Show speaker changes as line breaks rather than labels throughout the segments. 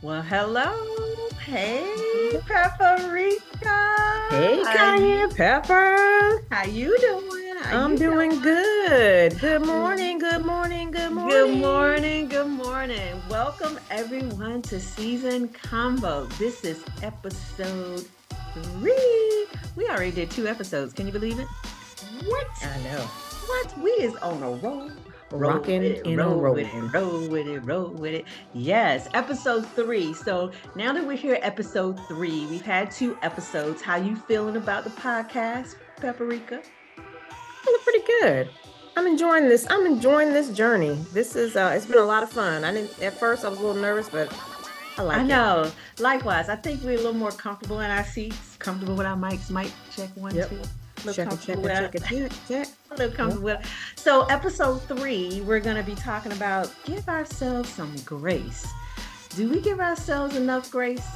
Well, hello. Hey, Paparika.
Hey, Cayenne Pepper.
How you doing? How
I'm
you
doing good. Good
doing?
morning. Good morning. Good
Good
morning.
morning. Good morning. Welcome everyone to Season Convo. This is episode 3. We already did 2 episodes. Can you believe it? What?
I know.
What? We is on a roll. Roll with
Rocking
it,
and a
roll with it,
rolling.
roll with it, roll with it. Yes, episode 3. So now that we're here, episode 3, we've had 2 episodes. How you feeling about the podcast, Paprika?
Feeling pretty good. I'm enjoying this. I'm enjoying this journey. This is it's been a lot of fun. I didn't at first I was a little nervous, but I
I
like it.
know. Likewise, I think we're a little more comfortable in our seats, comfortable with our mics. Mic check one,
Yep.
two. A little
Check it,
comfortable
check it,
with
check it, check, check.
a little
Yep.
comfortable with. So episode 3, we're gonna be talking about give ourselves some grace. Do we give ourselves enough grace?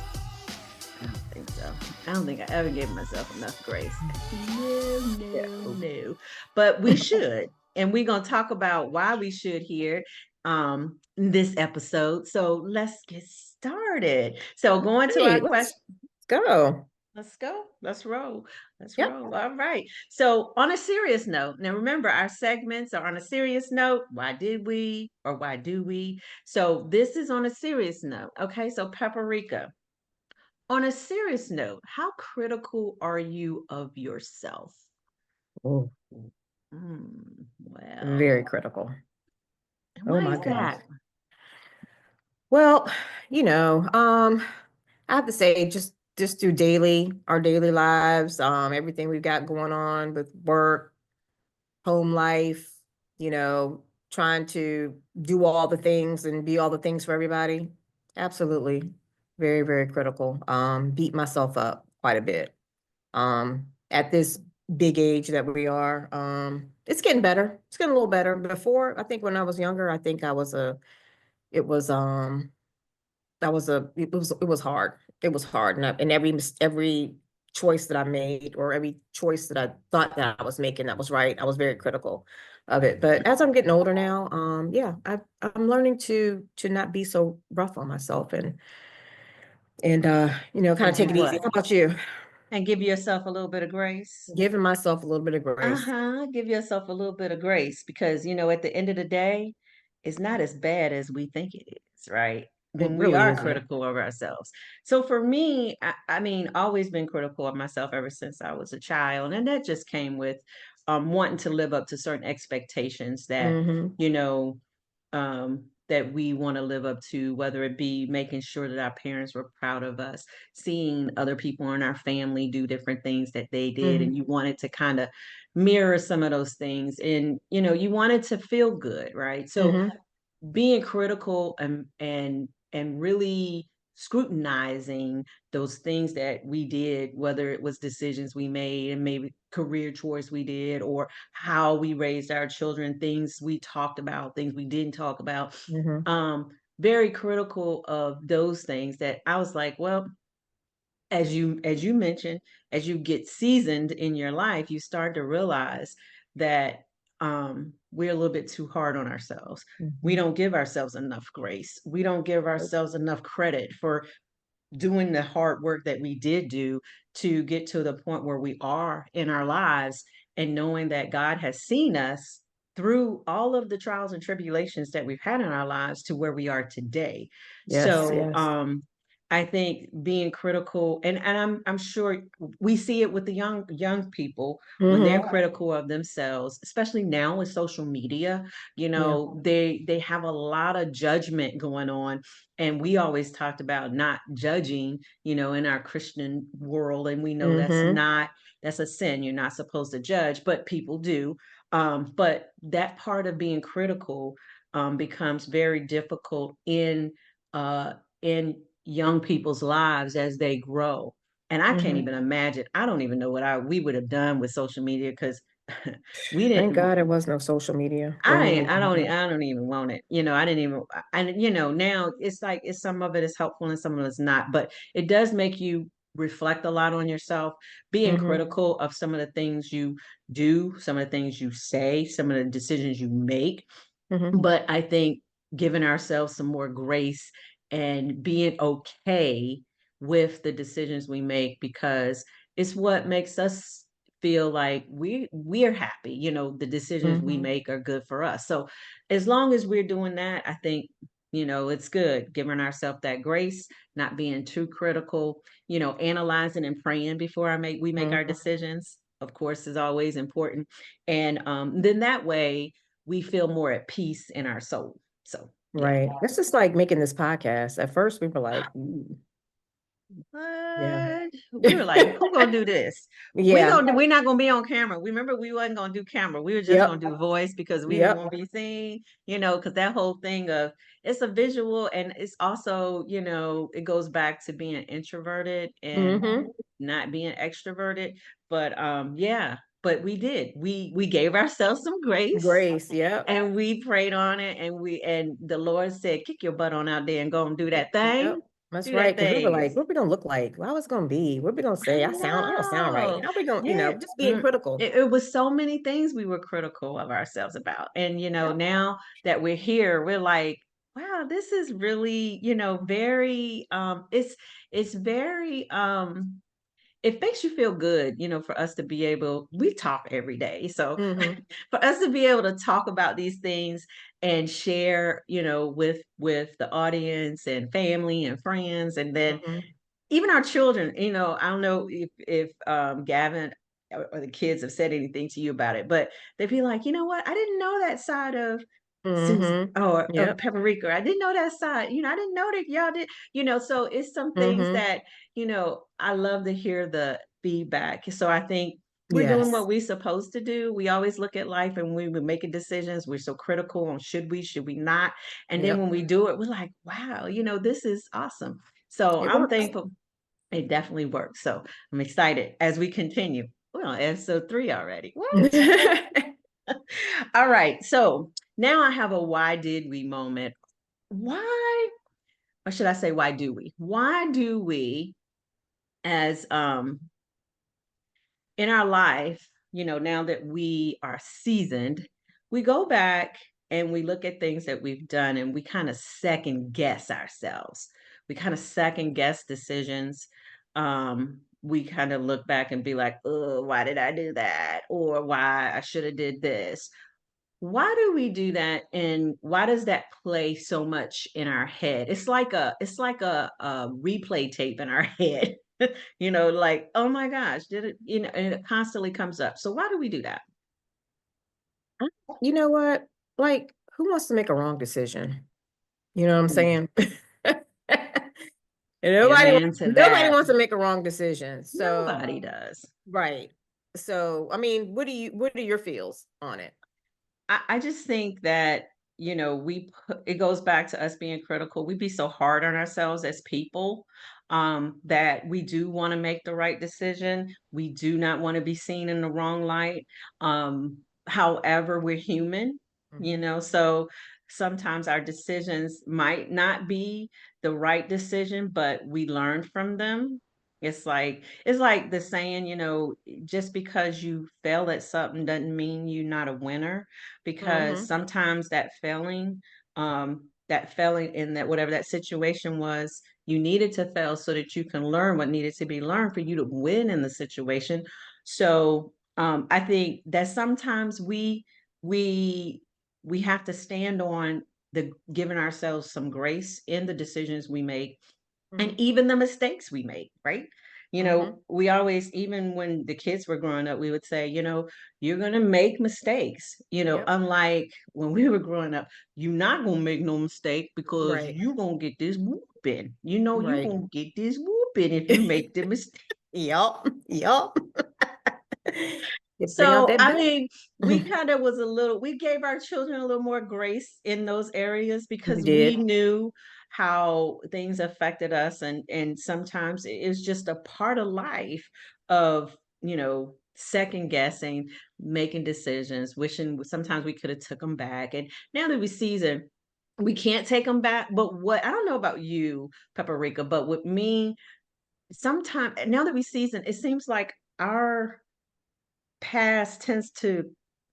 I don't think so. I don't think I ever gave myself enough grace. No,
Yeah.
no, no. But we should. And we're going to talk about why we should here in this episode. So let's get started. So going to
Hey,
our
let's
question.
go.
Let's go. Let's roll. Let's
Yep.
roll. All right. So, on a serious note, now remember our segments are on a serious note. Why did we or why do we? So, this is on a serious note. Okay. So, Paprika, on a serious note, how critical are you of yourself?
Oh,
Well,
very critical. Oh
why
my
is
goodness.
that?
Well, you know, I have to say, just through our daily lives, everything we've got going on with work, home life, you know, trying to do all the things and be all the things for everybody. Absolutely, very, very critical. Beat myself up quite a bit. At this big age that we are, it's getting better. It's getting a little better. Before, I think when I was younger, I think it was it was hard. It was hard, and every choice that I made or every choice that I thought that I was making that was right, I was very critical of it. But as I'm getting older now, yeah, I'm learning to not be so rough on myself and kind
And
of
do
take it easy.
what?
How about you?
And give yourself a little bit of grace.
Giving myself a little bit of grace.
Uh-huh. Give yourself a little bit of grace because, at the end of the day, it's not as bad as we think it is, right?
It
When we
really
are
isn't.
critical of ourselves. So for me, I mean, always been critical of myself ever since I was a child. And that just came with wanting to live up to certain expectations that,
Mm-hmm.
you know, that we want to live up to, whether it be making sure that our parents were proud of us, seeing other people in our family do different things that they did,
Mm-hmm.
and you wanted to kind of mirror some of those things, and you wanted to feel good, right? So
Mm-hmm.
being critical and really scrutinizing those things that we did, whether it was decisions we made and maybe career choice we did, or how we raised our children, things we talked about, things we didn't talk about.
Mm-hmm.
um Very critical of those things that I was like, well, as you mentioned, as you get seasoned in your life, you start to realize that we're a little bit too hard on ourselves. We
Mm-hmm.
don't give ourselves enough grace. We don't give
Nope.
ourselves enough credit for doing the hard work that we did do to get to the point where we are in our lives, and knowing that God has seen us through all of the trials and tribulations that we've had in our lives to where we are today.
Yes,
So
yes.
I think being critical, and I'm sure we see it with the young people when they're
Mm-hmm.
critical of themselves, especially now with social media.
Yeah.
They have a lot of judgment going on, and we always talked about not judging, in our Christian world, and we know
Mm-hmm.
that's a sin. You're not supposed to judge, but people do. But that part of being critical becomes very difficult in young people's lives as they grow. And I can't
Mm-hmm.
even imagine. I don't even know what we would have done with social media, because we
Thank
didn't.
God it was no social media.
I
Glory
ain't,
to God.
I don't even want it. I didn't even. And now it's like some of it is helpful and some of it's not. But it does make you reflect a lot on yourself, being
Mm-hmm.
critical of some of the things you do, some of the things you say, some of the decisions you make.
Mm-hmm.
But I think giving ourselves some more grace and being okay with the decisions we make because it's what makes us feel like we're happy. The decisions we
Mhm.
make are good for us. So as long as we're doing that, I think it's good giving ourselves that grace, not being too critical, analyzing and praying before we make our
Mhm.
decisions, of course, is always important. And then that way we feel more at peace in our soul. So yeah.
Right. It's just like making this podcast. At first, we were like, "Ooh, yeah,
What? We were like, "Who gonna do this?
yeah,
We're not gonna be on camera." We remember we wasn't gonna do camera. We were just gonna
yep,
do voice because we didn't want
yep,
to be seen, because that whole thing of it's a visual and it's also, it goes back to being introverted and
mm-hmm.
not being extroverted. But yeah, but we did. We gave ourselves some grace
Grace, yep,
and we prayed on it and the Lord said, "Kick your butt on out there and go and do that
yep.
thing.
That's
Do
right.
that
Because we were
thing."
like, what we gonna look like? How it's gonna be? What we gonna
I
say? I don't sound right.
know.
How we gonna,
Yeah.
just being critical.
It was so many things we were critical of ourselves about. And,
Yep.
now that we're here, we're like, wow, this is really, very, it's very, it makes you feel good, for us to be able, we talk every day. So
Mm-hmm.
for us to be able to talk about these things and share, with the audience and family and friends, and then
Mm-hmm.
even our children, I don't know if Gavin or the kids have said anything to you about it, but they'd be like, "You know what? I didn't know that side of Susan
Mm-hmm.
or of
Yep.
Paparika. I didn't know that side. I didn't know that y'all did." So it's some things
Mm-hmm.
that, I love to hear the feedback. So I think we're doing
Yes.
what we're supposed to do. We always look at life and we were making decisions. We're so critical on should we not? And then
Yep.
when we do it, we're like, wow, this is awesome. So
It
I'm
works.
thankful it definitely works. So I'm excited as we continue. We're on episode 3 already. What? All right. So now I have a why did we moment. Why, or should I say, why do we? Why do we, as in our life, now that we are seasoned, we go back and we look at things that we've done and we kind of second guess ourselves. We kind of second guess decisions. We kind of look back and be like, oh, why did I do that? Or why I should have did this. Why do we do that? And why does that play so much in our head? It's like a replay tape in our head. Like, oh my gosh, did it, and it constantly comes up. So why do we do that?
You know what? Like, who wants to make a wrong decision? You know what I'm
Mm,
saying? And
amen to
nobody
that.
wants to make a wrong decision. So,
Nobody does.
right. So, I mean, what are your feels on it?
I just think that, it goes back to us being critical. We be so hard on ourselves as people, that we do want to make the right decision. We do not want to be seen in the wrong light. However, we're human,
Mhm.
so sometimes our decisions might not be the right decision, but we learn from them. It's like the saying, just because you fail at something doesn't mean you're not a winner, because
Mhm.
sometimes that failing in that whatever that situation was, you needed to fail so that you can learn what needed to be learned for you to win in the situation. So I think that sometimes we we have to stand on the giving ourselves some grace in the decisions we make and
Mhm.
even the mistakes we make, right?
Mhm.
We always, even when the kids were growing up, we would say, you're going to make mistakes,
Yep.
unlike when we were growing up, you're not going to make no mistake because
Right.
you're going to get this whooping. You're
Right.
going to get this whooping if you make the mistake.
Yup. Yup. You bring out
So,
that
I
belt.
mean, we kind of was a little, we gave our children a little more grace in those areas
We
because we
did.
knew how things affected us. And sometimes it's just a part of life of, second guessing, making decisions, wishing sometimes we could have took them back. And now that we season, we can't take them back. But what, I don't know about you, Paparika, but with me, sometimes now that we season, it seems like our past tends to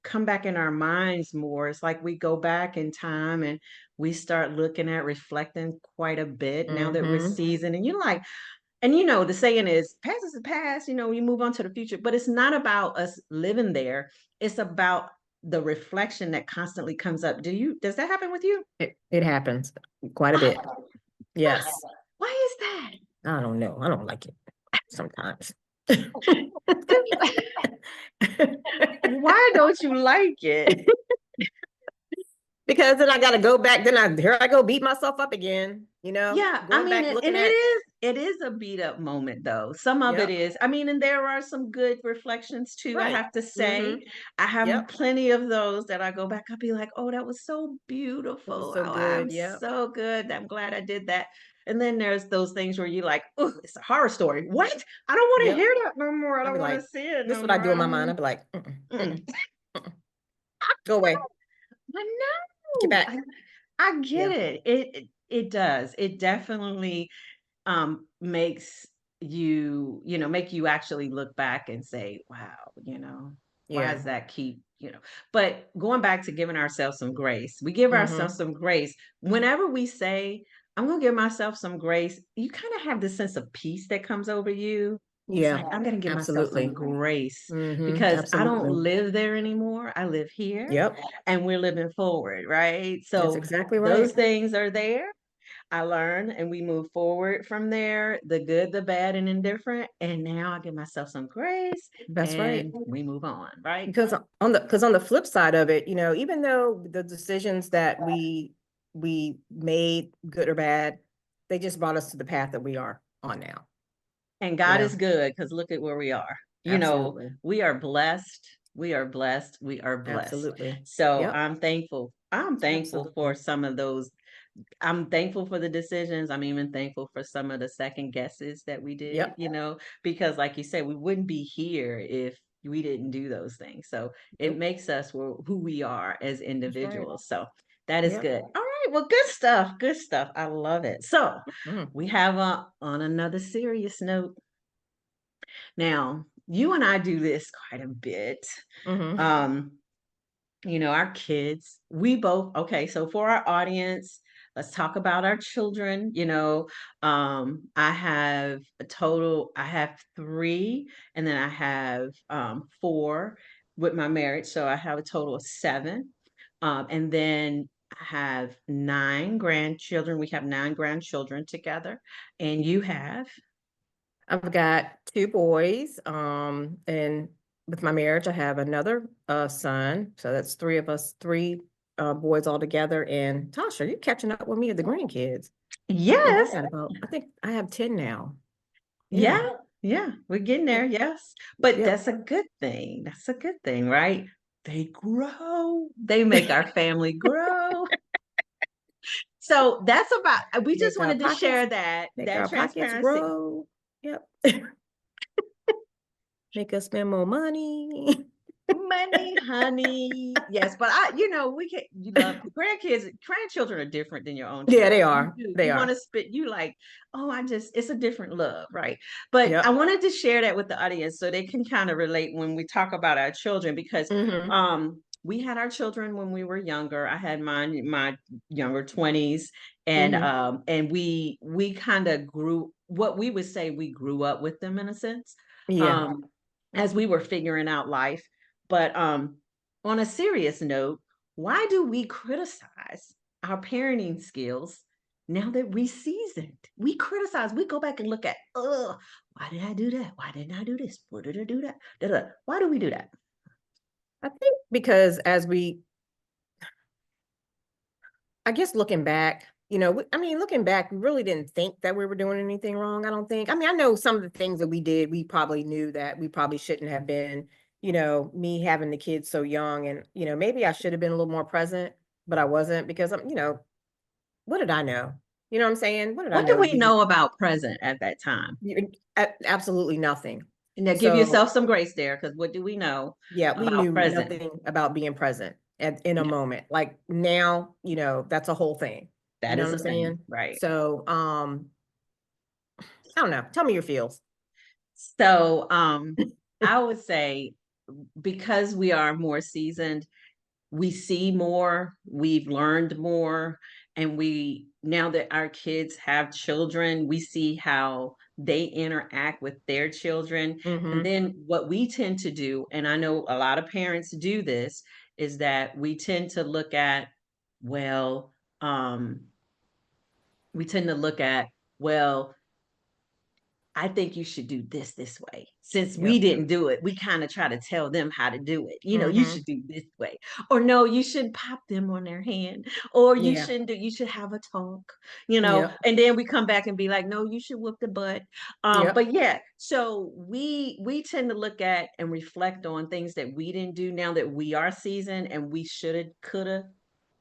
come back in our minds more. It's like we go back in time and we start looking at reflecting quite a bit now that we're
Mm-hmm.
seasoned. And you're like, and the saying is, past is the past, we move on to the future. But it's not about us living there. It's about the reflection that constantly comes up. Does that happen with you?
It happens quite a
Why?
bit. Yes.
Why is that?
I don't know. I don't like it sometimes.
Why don't you like it?
Because then I got to go back. Here I go beat myself up again.
Yeah, I
Going
mean,
back
and
looking at.
it is a beat up moment though. Some of it
Yep.
is. I mean, and there are some good reflections too, I
Right.
have to say.
Mm-hmm.
I have
Yep.
plenty of those that I go back, I'll be like, oh, that was so
It was
beautiful.
so
Oh,
good.
I'm
Yep.
so good. I'm glad I did that. And then there's those things where you're like, oh, it's a horror story. What? I don't want to
Yep.
hear that no more. I
I'll
don't
be
want to
like,
see it
this is
no
what I
more.
do
I
in my
don't
mind.
want
I'll be like,
mm-mm.
mm-mm, go away.
I
Get
know.
back.
I get
Yeah.
it. It does. It definitely makes make you actually look back and say, wow, why
Yeah.
does that but going back to giving ourselves some grace, we give ourselves
Mm-hmm.
some grace whenever we say, I'm going to give myself some grace. You kind of have this sense of peace that comes over you. It's
Yeah.
like, I'm going to give myself some
Absolutely.
grace
Mm-hmm.
because I don't
Absolutely.
live there anymore. I live here
Yep.
and we're living forward, right?
That's
So
exactly
those
right.
things are there. I learn and we move forward from there, the good, the bad, and indifferent. And now I give myself some grace
That's right.
and we move on, right?
Because on the flip side of it, even though the decisions that we made, good or bad, they just brought us to the path that we are on now.
And
You
God
know,
is good because look at where we are.
absolutely.
We are blessed. We are blessed. We are blessed.
Absolutely.
So
Yep.
I'm thankful. I'm thankful for
Absolutely.
some of those. I'm thankful for the decisions. I'm even thankful for some of the second guesses that we did,
Yep.
because like you said, we wouldn't be here if we didn't do those things. So it
Nope.
makes us who we are as
That's right.
individuals. So that is
Yep.
good. All right. Well, good stuff. Good stuff. I love it. So
Mm.
we have on another serious note. Now, you and I do this quite a bit.
Mm-hmm.
Um, our kids, we both, okay, so for our audience, let's talk about our children. I have three, and then I have four with my marriage. So I have a total of seven. And then I have nine grandchildren. We have nine grandchildren together. And you have?
I've got two boys. And with my marriage, I have another son. So that's three of us, three boys all together. And Tasha, you're catching up with me with the grandkids.
Yes.
I think I have 10 now. Yeah.
Yeah, yeah, we're getting
Yeah.
there, yes. But
Yep.
that's a good thing. That's a good thing, right? They grow. They make our family grow. So that's we just
Make our
wanted to
pockets,
share that transparency.
grow. Yep. Make us spend more money.
Money, honey. Yes, but we can you love grandchildren are different than your own
Yeah, they
children. You
are.
do.
They
You want
are.
to spit you like, oh, it's a different love, right? But I
Yep.
wanted to share that with the audience so they can kind of relate when we talk about our children because
Mm-hmm.
we had our children when we were younger. I had mine in my younger 20s, and
Mm-hmm.
we kind of grew what we would say we grew up with them in a sense.
Yeah.
Um as we were figuring out life. But on a serious note, why do we criticize our parenting skills now that we seasoned? We criticize, we go back and look at, why did I do that? Why didn't I do this? Why did I do that? Da-da. Why do we do that?
I think because I guess looking back, looking back, we really didn't think that we were doing anything wrong. I don't think. I mean, I know some of the things that we did, we probably knew that we probably shouldn't have been, me having the kids so young and, maybe I should have been a little more present, but I wasn't because what did I know? You know what I'm saying? What did I
What do
know to
we
be
know about present at that time?
absolutely nothing.
Now, give
So
yourself some grace there, because what do we know
yeah, we
about
knew
present?
nothing about being present in a moment. Like now, that's a whole thing. You
That
know
is
what
a
I'm
thing,
saying?
right?
So, I don't know. Tell me your feels.
So, I would say because we are more seasoned, we see more, we've learned more, and we now that our kids have children, we see how they interact with their children. And
Mm-hmm.
then what we tend to do, and I know a lot of parents do this, is that we tend to look at, well, um, we tend to look at, well, I think you should do this way. Since we
Yep.
didn't do it, we kind of try to tell them how to do it. You
Mm-hmm.
should do this way. Or no, you shouldn't pop them on their hand. Or you
Yeah.
shouldn't do, you should have a talk.
Yep.
And then we come back and be like, no, you should whoop the butt.
Yep.
But yeah, so we tend to look at and reflect on things that we didn't do now that we are seasoned and we should have, could have,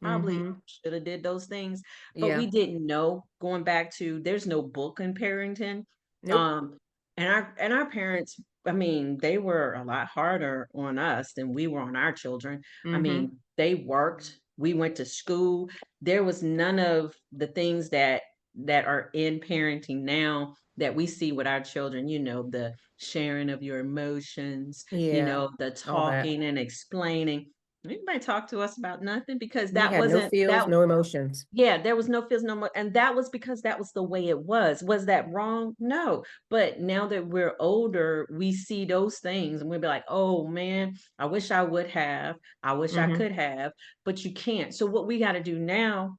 probably
Mm-hmm.
should have did those things, but we
Yeah.
didn't know. Going back to, there's no book in parenting.
Nope.
um and our parents, I mean, they were a lot harder on us than we were on our children. I
Mm-hmm.
mean, they worked, we went to school. There was none of the things that are in parenting now that we see with our children, the sharing of your emotions,
Yeah.
the
All that.
talking and explaining. Anybody talk to us about nothing, because
We
that
had no
wasn't
feels,
that.
no emotions.
Yeah, there was no feels, no more, and that was because that was the way it was. Was that wrong? No. But now that we're older, we see those things and we'll be like, oh man, I wish I would have. I wish I
Mm-hmm.
could have, but you can't. So what we got to do now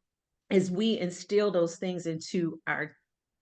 is we instill those things into our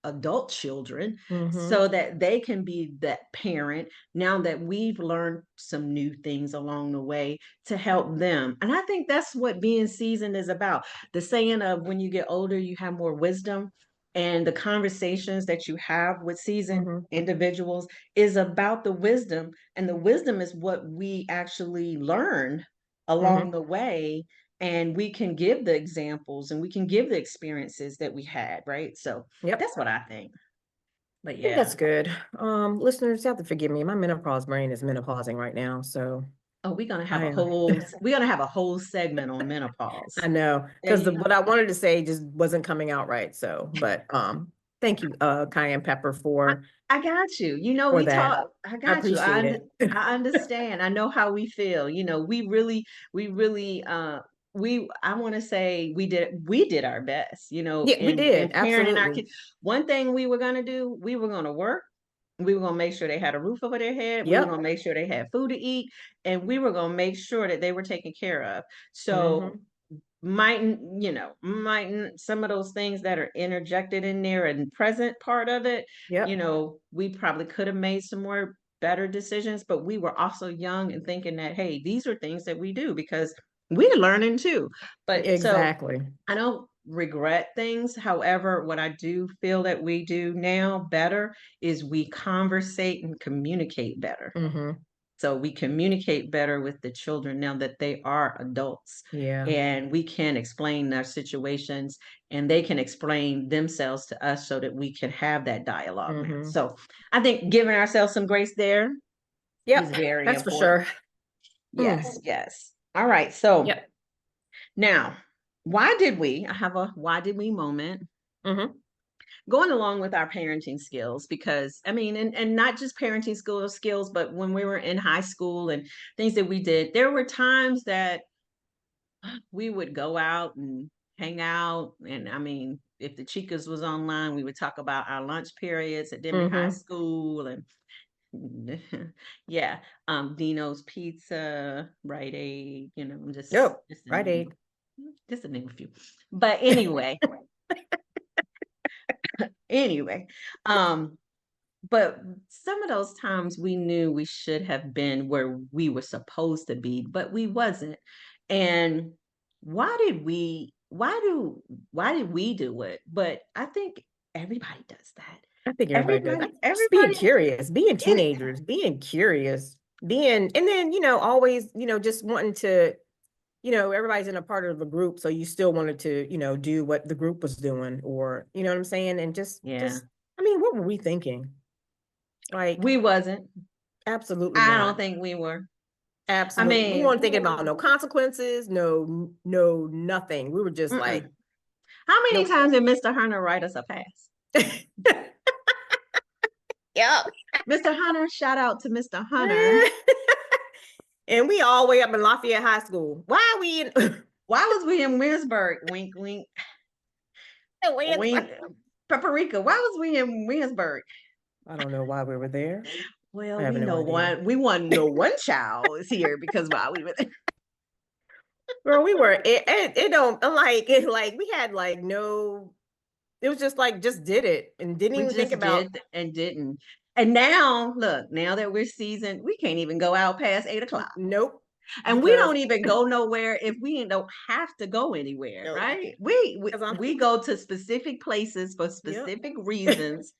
adult children
Mm-hmm.
so that they can be that parent now that we've learned some new things along the way to help them. And I think that's what being seasoned is about. The saying of, when you get older you have more wisdom, and the conversations that you have with seasoned
Mm-hmm.
individuals is about the wisdom, and the wisdom is what we actually learn along
Mm-hmm.
the way, and we can give the examples and we can give the experiences that we had, right? So
Yep.
that's what I think. But
I think
yeah.
that's good. Listeners, you have to forgive me. My menopause brain is menopausing right now, so
Oh, we're gonna have
I
a
am.
whole we're gonna have a whole segment on
I
menopause.
know,
There
because
you go.
what I wanted to say just wasn't coming out right. So, but thank you, Cayenne Pepper,
I, I got you.
for
We
that.
talk. I
I
got you.
appreciate it.
I understand. I know how we feel. We really I want to say we did our best,
Yeah, we
in
did.
parenting our
Absolutely.
kids. One thing we were gonna do, we were gonna work. We were gonna make sure they had a roof over their head. We were
Yep.
gonna make sure they had food to eat, and we were gonna make sure that they were taken care of. So
Mm-hmm.
mightn't some of those things that are interjected in there and present part of it,
Yep.
we probably could have made some more better decisions, but we were also young and thinking that, hey, these are things that we do because we're learning too. But so
Exactly.
I don't regret things. However, what I do feel that we do now better is we conversate and communicate better.
Mm-hmm.
So we communicate better with the children now that they are adults,
Yeah.
and we can explain their situations and they can explain themselves to us so that we can have that dialogue now.
Mm-hmm.
So I think giving ourselves some grace there is
Yep.
very
That's for
important.
sure. Mm.
Yes, yes. All right. So
Yep.
now, I have a why did we moment
Mm-hmm.
going along with our parenting skills, because I mean, and not just parenting skills, but when we were in high school and things that we did, there were times that we would go out and hang out. And I mean, if the chicas was online, we would talk about our lunch periods at Denby High
Mm-hmm.
School. And yeah, Dino's Pizza, Rite Aid,
Yep.
just to
Right,
name
Aid.
just to name a few. But anyway, um, but some of those times we knew we should have been where we were supposed to be, but we wasn't. And why did we do it? But I think everybody does that.
I think everybody does.
Everybody,
Just being
everybody,
curious, being
it,
teenagers, being curious, and then, always, just wanting to, everybody's in a part of the group. So you still wanted to, do what the group was doing, or, you know what I'm saying? And
yeah,
I mean, what were we thinking? Like,
we wasn't.
absolutely
I
not.
don't think we were. I
Absolutely. We
mean,
weren't thinking about no consequences, no, nothing. We were just like,
mm-mm. How many
nope.
times did Mr. Hunter write us a pass?
Yep.
Mr. Hunter, shout out to Mr. Hunter.
And we all way up in Lafayette High School. Why are we in?
Why was we in Williamsburg? Wink, wink.
Williamsburg.
We Paparika. Why was we in Williamsburg?
I don't know why we were there. I
Well,
have
we
no
know
idea.
one. We want to know one child is here because while we were there,
Girl, we were it don't like it like we had like no it was just like just did it and didn't
we
even think
just
about
did and didn't. And now, look, now that we're seasoned, we can't even go out past 8 o'clock.
nope
And we
because
don't even go nowhere if we don't have to go anywhere,
nope
right? We we,
because I'm
we go to specific places for
yep
specific reasons,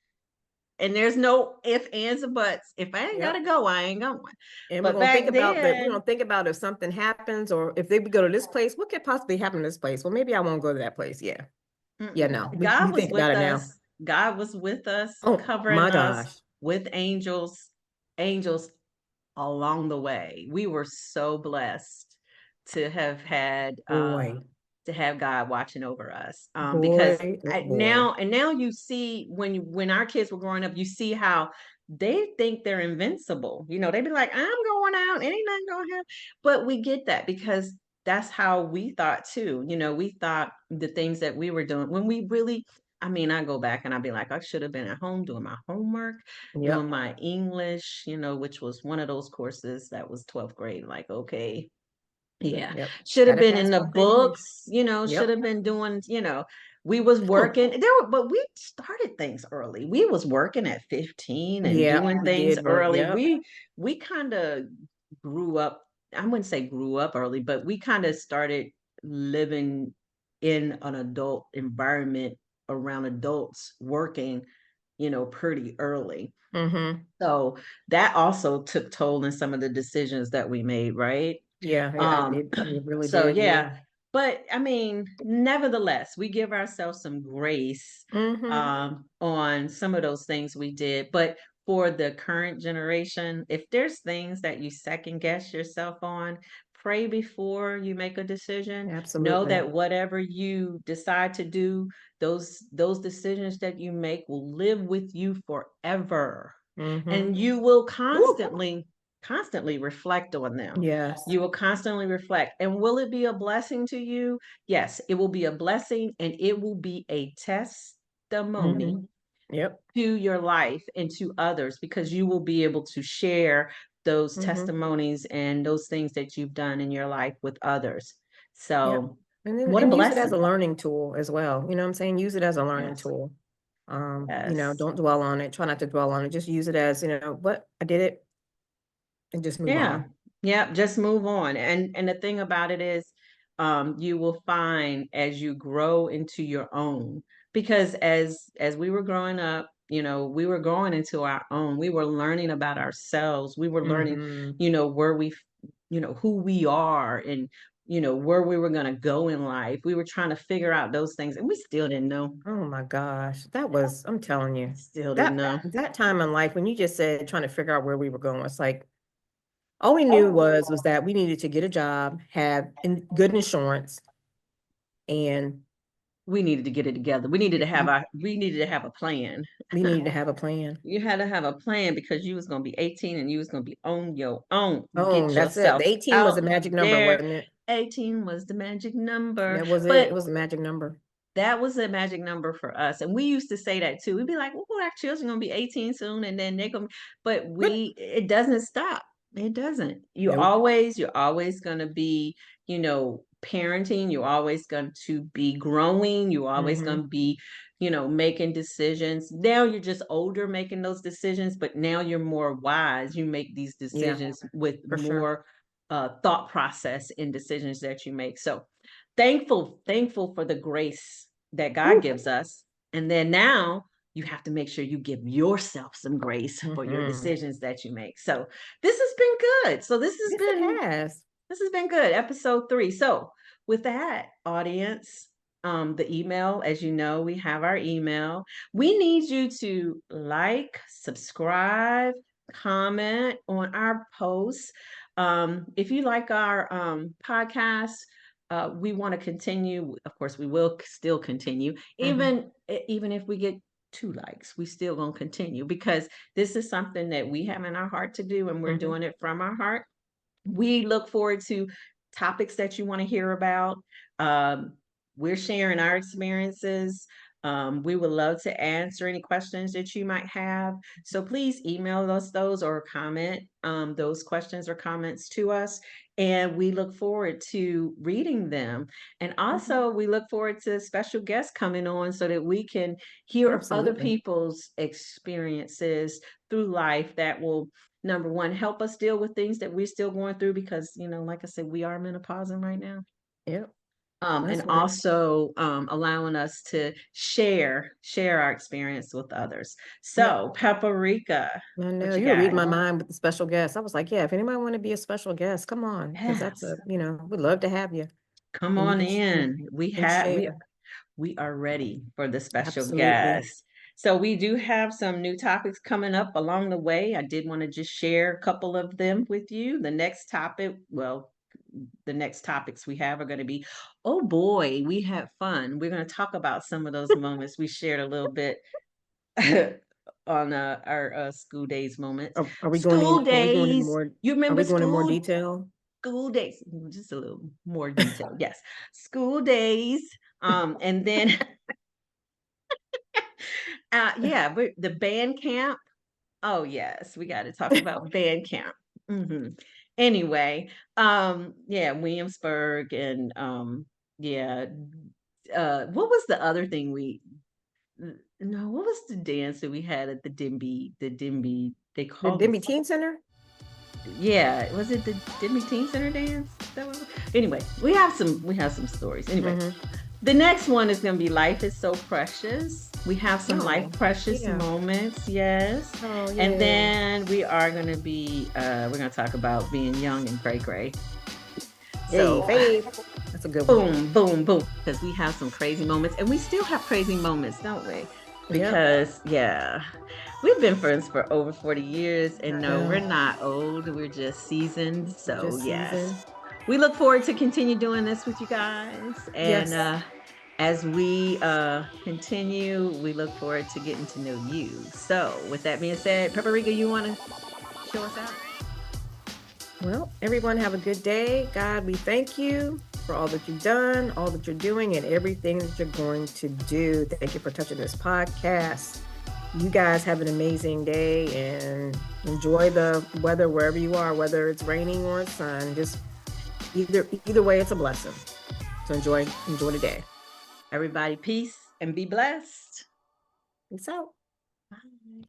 and there's no if, ands, or buts. If I ain't
yep
gotta go, I ain't going.
and
But back
we're
then,
gonna think about if something happens or if they go to this place, what could possibly happen to this place? Well, maybe I won't go to that place. Yeah. Yeah, no. We
God was
think about
with
it now.
us. God was with us,
Oh
covering
my
us
gosh.
with angels along the way. We were so blessed to have had
Boy.
to have God watching over us. Because
Boy. Oh boy.
now you see when our kids were growing up, you see how they think they're invincible. You know, they be like, I'm going out, ain't nothing gonna happen. But we get that because that's how we thought too. You know, we thought the things that we were doing when we really I mean, I go back and I'd be like, I should have been at home doing my homework, doing
Yep.
my English, you know, which was one of those courses that was 12th grade. Like, okay, yeah,
Yep.
should have
Gotta
been in
pass
the
my grade English.
books, you know, should
Yep.
have been doing, you know, we was
Oh,
working there, but we started things early. We was working at 15 and
yeah,
doing
we
things
did work.
early.
Yep.
We kind of grew up, I wouldn't say grew up early, but we kind of started living in an adult environment around adults working, you know, pretty early.
Mm-hmm.
So that also took toll in some of the decisions that we made, right?
Yeah,
Um,
it really
so
did.
yeah,
Yeah.
but I mean, nevertheless, we give ourselves some grace
Mm-hmm.
on some of those things we did. But for the current generation, if there's things that you second guess yourself on, pray before you make a decision. Know
Absolutely.
that whatever you decide to do, those decisions that you make will live with you forever.
Mm-hmm.
And you will
Woo.
constantly reflect on them.
Yes.
You will constantly reflect. And will it be a blessing to you? Yes, it will be a blessing and it will be a testimony
Mm-hmm. Yep.
to your life and to others because you will be able to share those
Mm-hmm.
testimonies and those things that you've done in your life with others.
Yep.
So,
And then
what a
use it as
blessing.
a learning tool as well. You know what I'm saying? Use it as a learning
Yes.
tool.
Yes.
Don't dwell on it. Try not to dwell on it. Just use it as, what I did it and just move
Yeah.
on.
Yeah, just move on. And the thing about it is you will find as you grow into your own because as we were growing up, you know, we were growing into our own. We were learning about ourselves. We were learning,
Mm-hmm.
you know, where we you know, who we are and you know, where we were going to go in life. We were trying to figure out those things and we still didn't know.
Oh my gosh. I'm telling you,
Still didn't
that
know.
that time in life when you just said trying to figure out where we were going, it's like all we knew was that we needed to get a job, have good insurance, and
We needed to get it together. We needed to have a plan.
we needed to have a plan.
You had to have a plan because you was gonna be 18 and you was gonna be on your own.
Oh,
Get
that's it.
yourself
The 18 was the
out
magic number,
there.
wasn't it?
18 was the magic number.
That was it. It
But
was the magic number.
that was a magic number for us. And we used to say that too. We'd be like, well, our children gonna be 18 soon, and then they're gonna but
But
it doesn't stop. It doesn't.
nope.
You're always gonna be, you know, parenting, you're always going to be growing, you're always
Mm-hmm.
going to be, you know, making decisions. Now you're just older making those decisions, but now you're more wise. You make these
Yeah,
decisions with
for sure.
more thought process in decisions that you make. So thankful for the grace that God
Woo.
gives us. And then now you have to make sure you give yourself some grace for your
Mm-hmm.
decisions that you make. So this has been good. So
Yes, it has.
this has been good. Episode 3. So with that, audience, the email, as you know, we have our email. We need you to like, subscribe, comment on our posts. If you like our podcast, we want to continue. Of course, we will still continue,
Mm-hmm.
even if we get 2 likes, we still gonna continue because this is something that we have in our heart to do, and we're
Mm-hmm.
doing it from our heart. We look forward to topics that you want to hear about. Um, we're sharing our experiences. We would love to answer any questions that you might have. So please email us those or comment those questions or comments to us. And we look forward to reading them. And
Mhm.
also, we look forward to special guests coming on so that we can hear of other
Absolutely.
people's experiences through life that will, number one, help us deal with things that we're still going through because, like I said, we are menopausing right now.
Yep.
And
That's right.
also allowing us to share our experience with others.
Yep.
So, Paparika,
I know
what you
you were
got?
reading my mind with the special guest. I was like, yeah, if anybody want to be a special guest, come on, because that's
Yes,
we'd love to have you,
come
and you
on
can
in.
share.
We are ready for the special
Absolutely.
guest. So we do have some new topics coming up along the way. I did want to just share a couple of them with you. The next topics we have are going to be, oh boy, we had fun. We're going to talk about some of those moments we shared a little bit on our school days moments.
Are we going
School
in? Are we going into
days.
more?
You
Are
remember
we going in more detail?
school days? Just a little more detail. Yes, school days. And then yeah, the band camp. Oh yes, we got to talk about band camp. hmm Anyway, yeah, Williamsburg and yeah, what was the other thing no, what was the dance that we had at the Dimby, they
The
called
Denby
it,
Teen Center.
yeah, was it the Dimby Teen Center dance? That was, anyway, we have some stories. Anyway,
Mm-hmm.
the next one is gonna be Life is So Precious. We have some life
Oh,
precious
yeah.
moments, yes.
Oh,
And
yeah.
then we are gonna be we're gonna talk about being young and cray cray.
Hey,
So
Faith. That's a good one.
boom, boom, boom. Because we have some crazy moments, and we still have crazy moments, don't we?
Yep.
Because, yeah, we've been friends for over 40 years, and
I
no, we're
know.
not old, we're just seasoned. So,
Just
yes,
season.
we look forward to continue doing this with you guys. And
Yes.
as we continue, we look forward to getting to know you. So, with that being said, Paprika, you want to show us out?
Well, everyone have a good day. God, we thank you for all that you've done, all that you're doing, and everything that you're going to do. Thank you for touching this podcast. You guys have an amazing day and enjoy the weather wherever you are, whether it's raining or it's sun. Just either way, it's a blessing. So enjoy the day.
Everybody, peace and be blessed.
Peace out.
Bye.